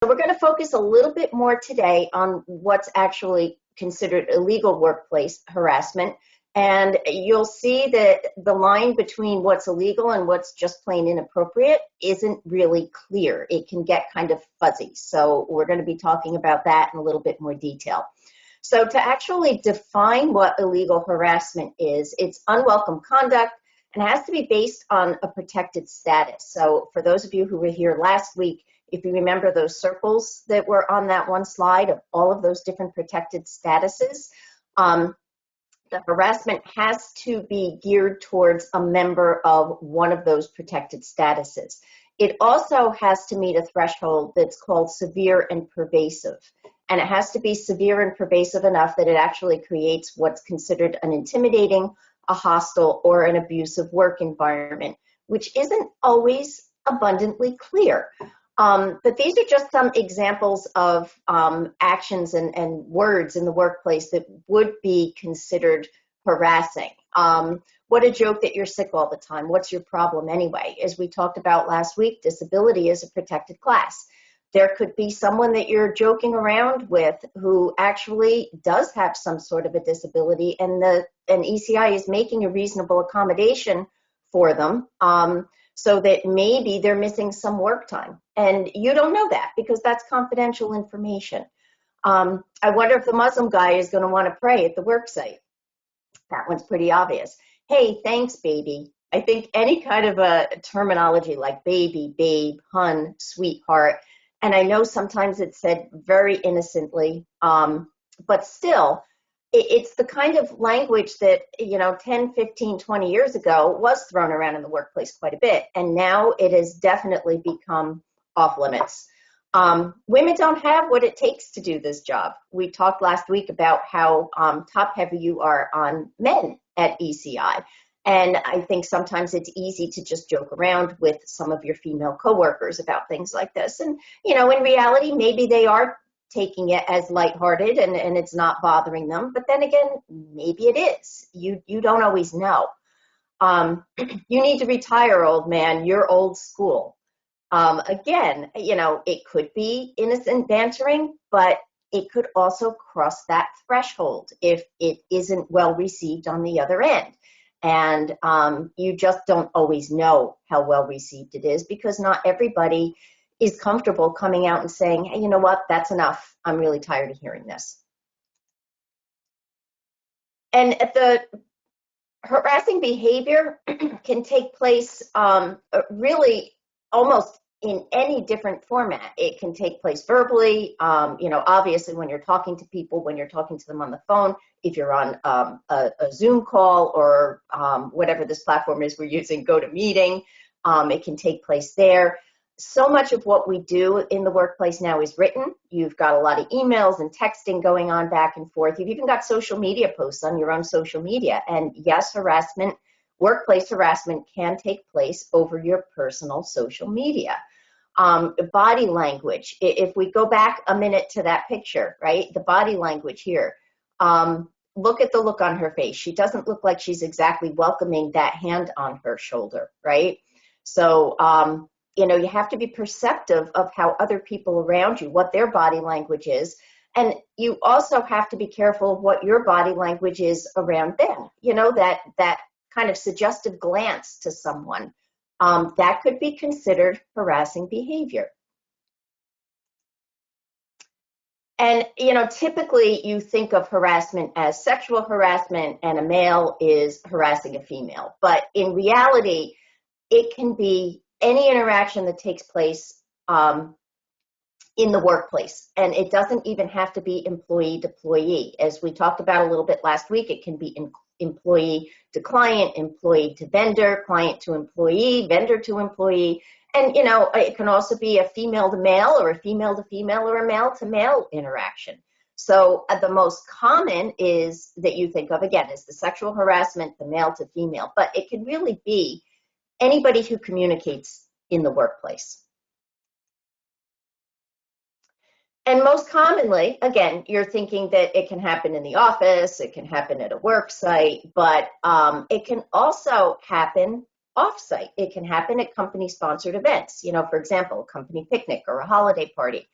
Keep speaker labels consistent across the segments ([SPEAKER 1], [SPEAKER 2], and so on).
[SPEAKER 1] So we're going to focus a little bit more today on what's actually considered illegal workplace harassment. And you'll see that the line between what's illegal and what's just plain inappropriate isn't really clear. It can get kind of fuzzy. So we're going to be talking about that in a little bit more detail. So to actually define what illegal harassment is, it's unwelcome conduct and it has to be based on a protected status. So for those of you who were here last week, if you remember those circles that were on that one slide of all of those different protected statuses, the harassment has to be geared towards a member of one of those protected statuses. It also has to meet a threshold that's called severe and pervasive. And it has to be severe and pervasive enough that it actually creates what's considered an intimidating, a hostile, or an abusive work environment, which isn't always abundantly clear. But these are just some examples of actions and words in the workplace that would be considered harassing. What a joke that you're sick all the time. What's your problem anyway? As we talked about last week, disability is a protected class. There could be someone that you're joking around with who actually does have some sort of a disability, and ECI is making a reasonable accommodation for them. So that maybe they're missing some work time. And you don't know that because that's confidential information. I wonder if the Muslim guy is going to want to pray at the work site. That one's pretty obvious. Hey, thanks, baby. I think any kind of a terminology like baby, babe, hun, sweetheart, and I know sometimes it's said very innocently, but still, it's the kind of language that, 10, 15, 20 years ago was thrown around in the workplace quite a bit. And now it has definitely become off limits. Women don't have what it takes to do this job. We talked last week about how top heavy you are on men at ECI. And I think sometimes it's easy to just joke around with some of your female coworkers about things like this. And, in reality, maybe they are taking it as lighthearted and it's not bothering them. But then again, maybe it is. You don't always know. You need to retire, old man. You're old school. Again, it could be innocent bantering, but it could also cross that threshold if it isn't well received on the other end. And you just don't always know how well received it is because not everybody is comfortable coming out and saying, hey, you know what, that's enough. I'm really tired of hearing this. And the harassing behavior can take place really almost in any different format. It can take place verbally, obviously when you're talking to people, when you're talking to them on the phone, if you're on a Zoom call or whatever this platform is we're using, GoToMeeting, it can take place there. So much of what we do in the workplace now is written. You've got a lot of emails and texting going on back and forth. You've even got social media posts on your own social media. And yes, workplace harassment can take place over your personal social media. Body language, if we go back a minute to that picture, right? The body language here. Look at the look on her face. She doesn't look like she's exactly welcoming that hand on her shoulder, right? So, you have to be perceptive of how other people around you, what their body language is. And you also have to be careful of what your body language is around them. That kind of suggestive glance to someone, that could be considered harassing behavior. And, typically you think of harassment as sexual harassment and a male is harassing a female. But in reality, it can be any interaction that takes place in the workplace. And it doesn't even have to be employee to employee. As we talked about a little bit last week, it can be employee to client, employee to vendor, client to employee, vendor to employee. And, it can also be a female to male or a female to female or a male to male interaction. So the most common is that you think of, again, is the sexual harassment, the male to female. But it can really be anybody who communicates in the workplace. And most commonly, again, you're thinking that it can happen in the office, it can happen at a work site, but it can also happen off-site. It can happen at company-sponsored events, for example, a company picnic or a holiday party.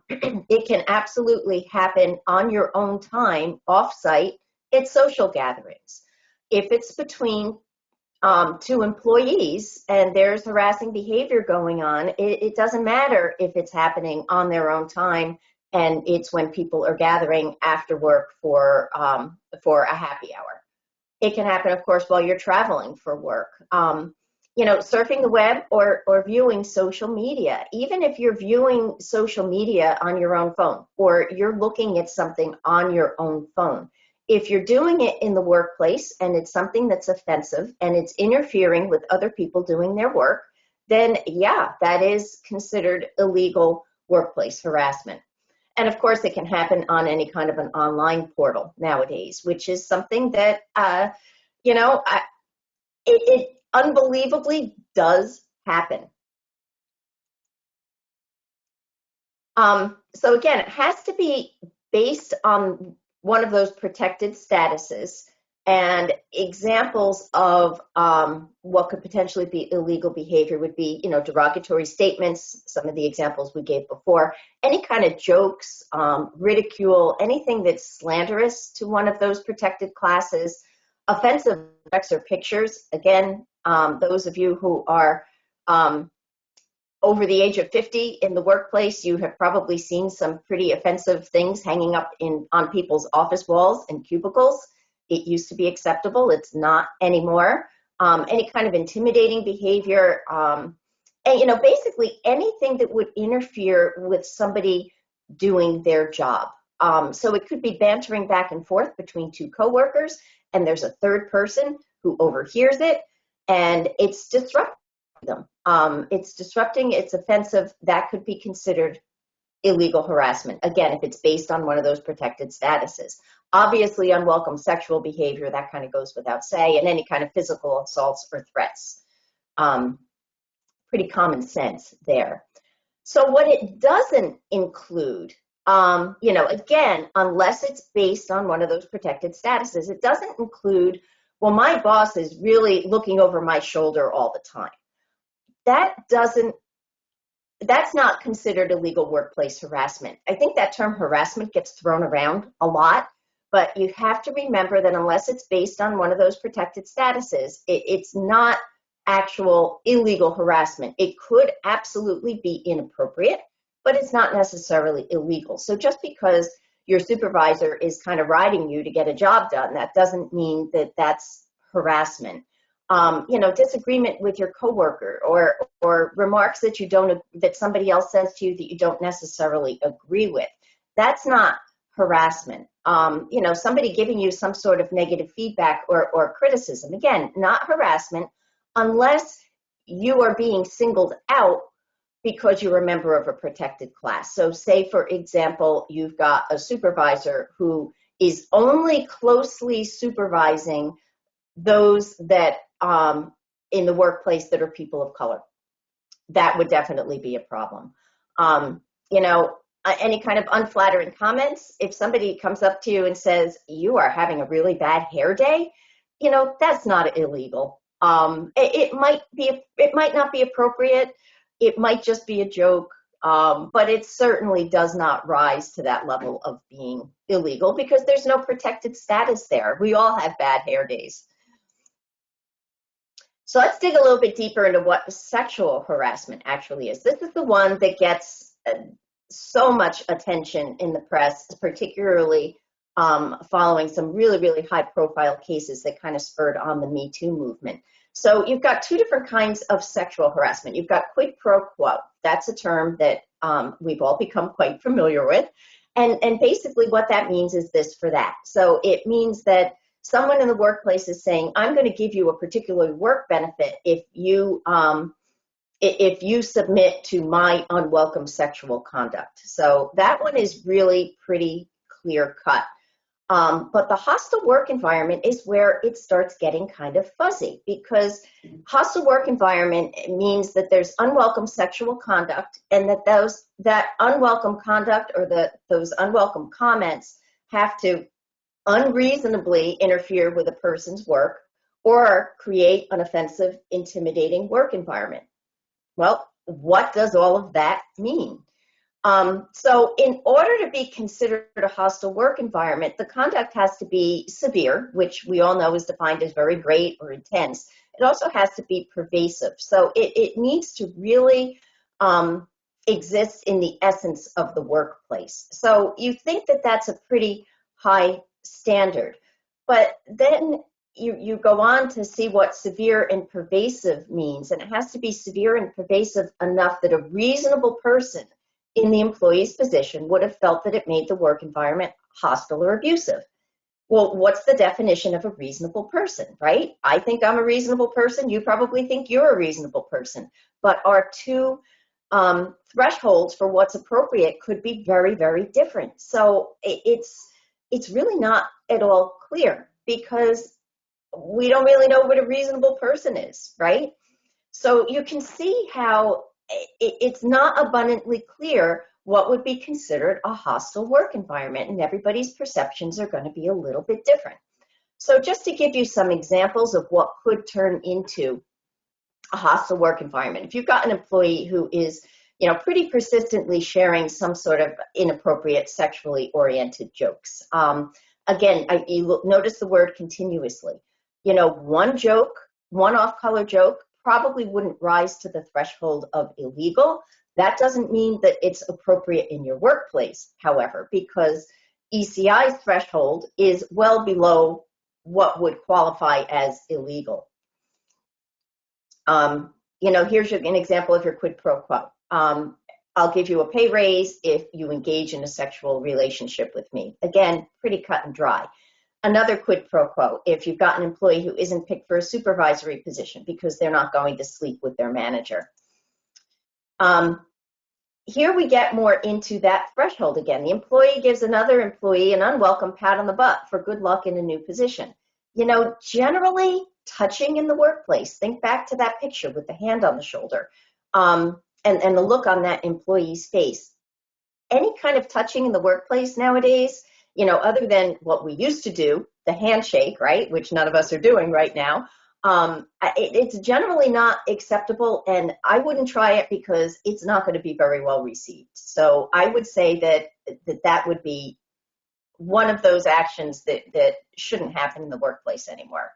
[SPEAKER 1] It can absolutely happen on your own time, off-site, at social gatherings. If it's between two employees and there's harassing behavior going on, it doesn't matter if it's happening on their own time and it's when people are gathering after work for a happy hour. It can happen, of course, while you're traveling for work. Surfing the web or viewing social media. Even if you're viewing social media on your own phone or you're looking at something on your own phone, if you're doing it in the workplace and it's something that's offensive and it's interfering with other people doing their work, then yeah, that is considered illegal workplace harassment. And of course, it can happen on any kind of an online portal nowadays, which is something that, it unbelievably does happen. So again, it has to be based on one of those protected statuses, and examples of what could potentially be illegal behavior would be, derogatory statements, some of the examples we gave before, any kind of jokes, ridicule, anything that's slanderous to one of those protected classes, offensive text or pictures. Again, those of you who are over the age of 50 in the workplace, you have probably seen some pretty offensive things hanging up on people's office walls and cubicles. It used to be acceptable. It's not anymore. Any kind of intimidating behavior, and basically anything that would interfere with somebody doing their job. So it could be bantering back and forth between two coworkers, and there's a third person who overhears it, and it's disrupting them. It's disrupting, it's offensive. That could be considered illegal harassment. Again, if it's based on one of those protected statuses. Obviously, unwelcome sexual behavior, that kind of goes without say, and any kind of physical assaults or threats. Pretty common sense there. So what it doesn't include, again, unless it's based on one of those protected statuses, it doesn't include, well, my boss is really looking over my shoulder all the time. That's not considered illegal workplace harassment. I think that term harassment gets thrown around a lot, but you have to remember that unless it's based on one of those protected statuses, it's not actual illegal harassment. It could absolutely be inappropriate, but it's not necessarily illegal. So just because your supervisor is kind of riding you to get a job done, that doesn't mean that that's harassment. Disagreement with your coworker or remarks that somebody else says to you that you don't necessarily agree with. That's not harassment. Somebody giving you some sort of negative feedback or criticism, again, not harassment, unless you are being singled out because you're a member of a protected class. So say, for example, you've got a supervisor who is only closely supervising those that in the workplace that are people of color. That would definitely be a problem. Any kind of unflattering comments, if somebody comes up to you and says, you are having a really bad hair day, that's not illegal. It might not be appropriate. It might just be a joke, but it certainly does not rise to that level of being illegal because there's no protected status there. We all have bad hair days. So let's dig a little bit deeper into what sexual harassment actually is. This is the one that gets so much attention in the press, particularly following some really, really high-profile cases that kind of spurred on the Me Too movement. So you've got two different kinds of sexual harassment. You've got quid pro quo. That's a term that we've all become quite familiar with. And basically what that means is this for that. So it means that someone in the workplace is saying, I'm going to give you a particular work benefit if you submit to my unwelcome sexual conduct. So that one is really pretty clear cut. But the hostile work environment is where it starts getting kind of fuzzy, because hostile work environment means that there's unwelcome sexual conduct, and that unwelcome conduct or those unwelcome comments have to unreasonably interfere with a person's work or create an offensive, intimidating work environment. Well, what does all of that mean? So in order to be considered a hostile work environment, the conduct has to be severe, which we all know is defined as very great or intense. It also has to be pervasive. So it needs to really exist in the essence of the workplace. So you think that that's a pretty high standard, but then you go on to see what severe and pervasive means, and it has to be severe and pervasive enough that a reasonable person in the employee's position would have felt that it made the work environment hostile or abusive. Well, what's the definition of a reasonable person, right? I think I'm a reasonable person. You probably think you're a reasonable person. But our two thresholds for what's appropriate could be very, very different. So it's really not at all clear because we don't really know what a reasonable person is, right? So you can see how it's not abundantly clear what would be considered a hostile work environment, and everybody's perceptions are going to be a little bit different. So just to give you some examples of what could turn into a hostile work environment, if you've got an employee who is, pretty persistently sharing some sort of inappropriate sexually oriented jokes. Again, you notice the word continuously. One joke, one off-color joke probably wouldn't rise to the threshold of illegal. That doesn't mean that it's appropriate in your workplace, however, because ECI's threshold is well below what would qualify as illegal. Here's an example of your quid pro quo. I'll give you a pay raise if you engage in a sexual relationship with me. Again, pretty cut and dry. Another quid pro quo, if you've got an employee who isn't picked for a supervisory position because they're not going to sleep with their manager. Here we get more into that threshold again. The employee gives another employee an unwelcome pat on the butt for good luck in a new position. Generally touching in the workplace, think back to that picture with the hand on the shoulder and the look on that employee's face. Any kind of touching in the workplace nowadays, other than what we used to do, the handshake, right, which none of us are doing right now, it's generally not acceptable, and I wouldn't try it because it's not going to be very well received. So I would say that would be one of those actions that shouldn't happen in the workplace anymore.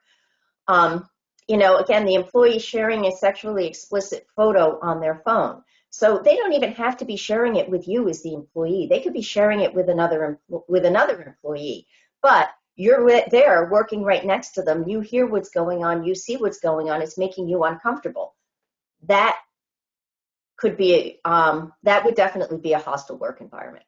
[SPEAKER 1] Again, the employee sharing a sexually explicit photo on their phone. So they don't even have to be sharing it with you as the employee. They could be sharing it with another employee. But you're there working right next to them. You hear what's going on. You see what's going on. It's making you uncomfortable. That could be that would definitely be a hostile work environment.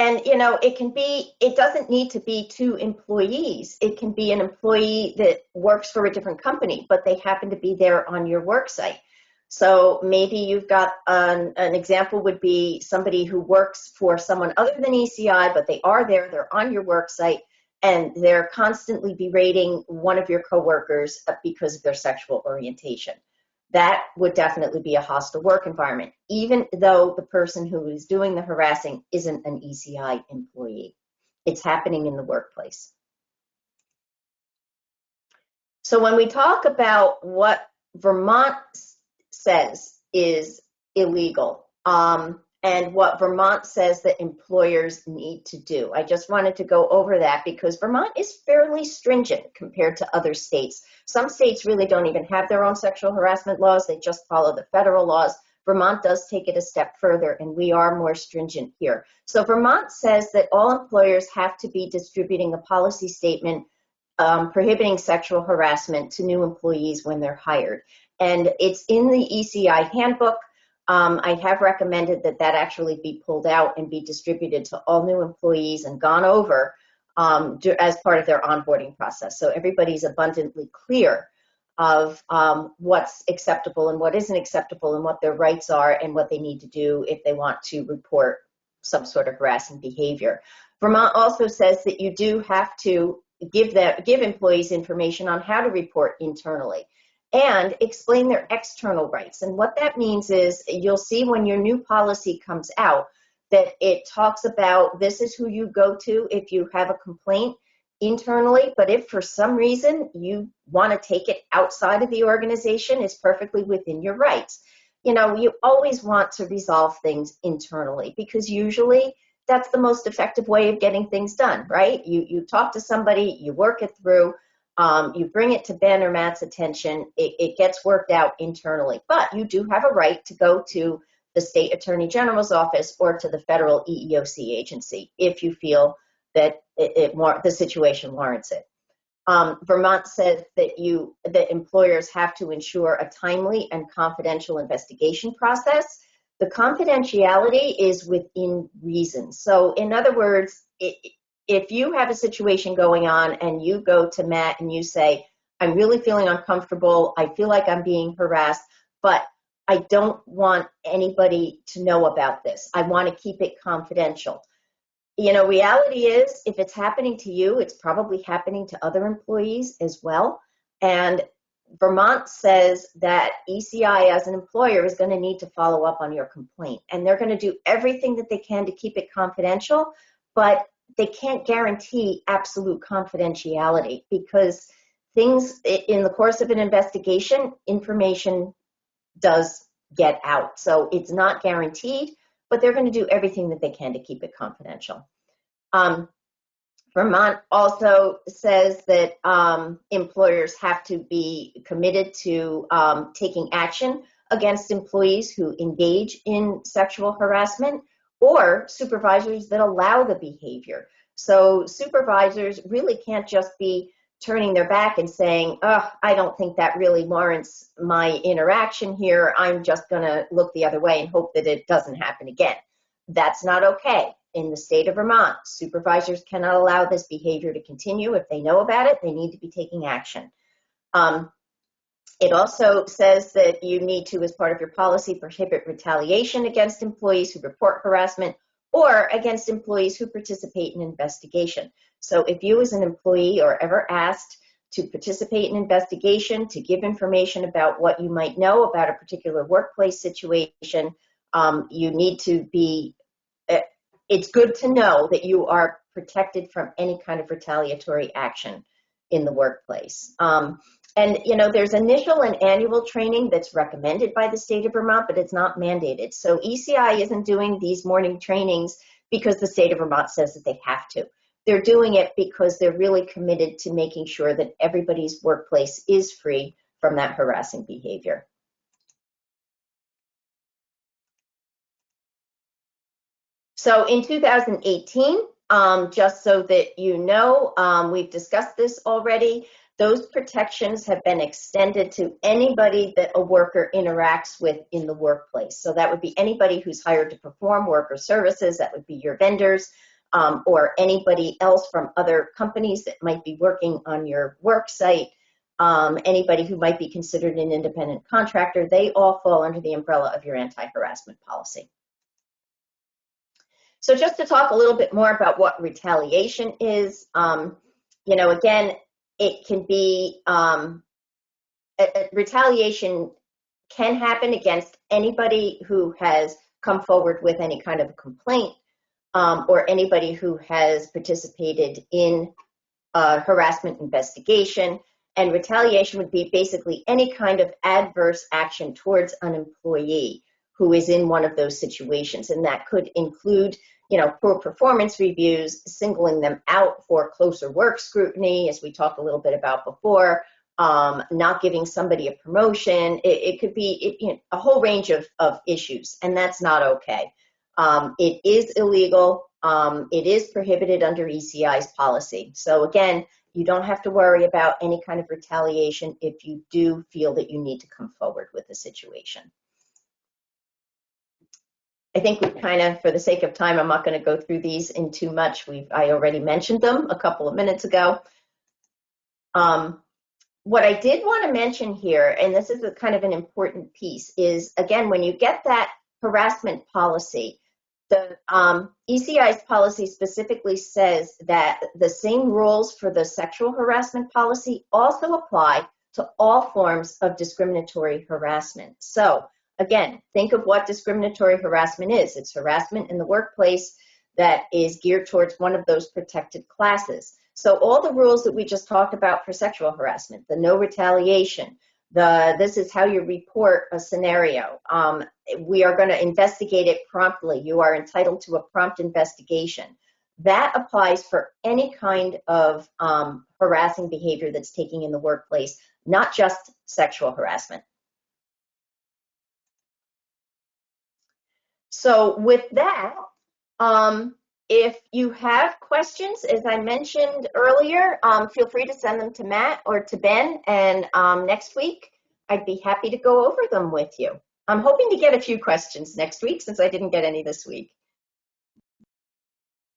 [SPEAKER 1] And it doesn't need to be two employees. It can be an employee that works for a different company, but they happen to be there on your work site. So maybe you've got an example would be somebody who works for someone other than ECI, but they are there, they're on your work site, and they're constantly berating one of your coworkers because of their sexual orientation. That would definitely be a hostile work environment, even though the person who is doing the harassing isn't an ECI employee. It's happening in the workplace. So when we talk about what Vermont says is illegal, and what Vermont says that employers need to do, I just wanted to go over that because Vermont is fairly stringent compared to other states. Some states really don't even have their own sexual harassment laws. They just follow the federal laws. Vermont does take it a step further, and we are more stringent here. So Vermont says that all employers have to be distributing a policy statement prohibiting sexual harassment to new employees when they're hired. And it's in the ECI handbook. I have recommended that actually be pulled out and be distributed to all new employees and gone over as part of their onboarding process. So everybody's abundantly clear of what's acceptable and what isn't acceptable and what their rights are and what they need to do if they want to report some sort of harassing behavior. Vermont also says that you do have to give employees information on how to report internally and explain their external rights. And what that means is you'll see when your new policy comes out that it talks about this is who you go to if you have a complaint internally, but if for some reason you want to take it outside of the organization, it's perfectly within your rights. you always want to resolve things internally, because usually that's the most effective way of getting things done, right? You talk to somebody, you work it through, you bring it to Ben or Matt's attention, it gets worked out internally. But you do have a right to go to the state attorney general's office or to the federal EEOC agency if you feel that the situation warrants it. Vermont says that employers have to ensure a timely and confidential investigation process. The confidentiality is within reason. So in other words, if you have a situation going on and you go to Matt and you say, I'm really feeling uncomfortable, I feel like I'm being harassed, but I don't want anybody to know about this. I want to keep it confidential. Reality is, if it's happening to you, it's probably happening to other employees as well. And Vermont says that ECI as an employer is going to need to follow up on your complaint. And they're going to do everything that they can to keep it confidential, but they can't guarantee absolute confidentiality, because things in the course of an investigation, information does get out. So it's not guaranteed, but they're going to do everything that they can to keep it confidential. Vermont also says that employers have to be committed to taking action against employees who engage in sexual harassment, or supervisors that allow the behavior. So supervisors really can't just be turning their back and saying, oh, I don't think that really warrants my interaction here. I'm just going to look the other way and hope that it doesn't happen again. That's not okay. In the state of Vermont, supervisors cannot allow this behavior to continue. If they know about it, they need to be taking action. It also says that you need to, as part of your policy, prohibit retaliation against employees who report harassment or against employees who participate in investigation. So if you as an employee are ever asked to participate in investigation, to give information about what you might know about a particular workplace situation, you need to be, it's good to know that you are protected from any kind of retaliatory action in the workplace. And there's initial and annual training that's recommended by the state of Vermont, but it's not mandated. So ECI isn't doing these morning trainings because the state of Vermont says that they have to. They're doing it because they're really committed to making sure that everybody's workplace is free from that harassing behavior. So in 2018, just so that you know, we've discussed this already, those protections have been extended to anybody that a worker interacts with in the workplace. So that would be anybody who's hired to perform work or services, that would be your vendors, or anybody else from other companies that might be working on your work site, anybody who might be considered an independent contractor. They all fall under the umbrella of your anti-harassment policy. So just to talk a little bit more about what retaliation is, again, it can be, retaliation can happen against anybody who has come forward with any kind of a complaint, or anybody who has participated in a harassment investigation. And retaliation would be basically any kind of adverse action towards an employee who is in one of those situations. And that could include, poor performance reviews, singling them out for closer work scrutiny, as we talked a little bit about before, not giving somebody a promotion. It could be a whole range of issues, and that's not okay. It is illegal. It is prohibited under ECI's policy. So again, you don't have to worry about any kind of retaliation if you do feel that you need to come forward with a situation. I think we kind of, for the sake of time, I'm not going to go through these in too much. I already mentioned them a couple of minutes ago. What I did want to mention here, and this is a kind of an important piece, is again, when you get that harassment policy, the ECI's policy specifically says that the same rules for the sexual harassment policy also apply to all forms of discriminatory harassment. So again, think of what discriminatory harassment is. It's harassment in the workplace that is geared towards one of those protected classes. So all the rules that we just talked about for sexual harassment, the no retaliation, This is how you report a scenario. We are going to investigate it promptly. You are entitled to a prompt investigation. That applies for any kind of harassing behavior that's taking in the workplace, not just sexual harassment. So with that, if you have questions, as I mentioned earlier, feel free to send them to Matt or to Ben, and next week I'd be happy to go over them with you. I'm hoping to get a few questions next week since I didn't get any this week.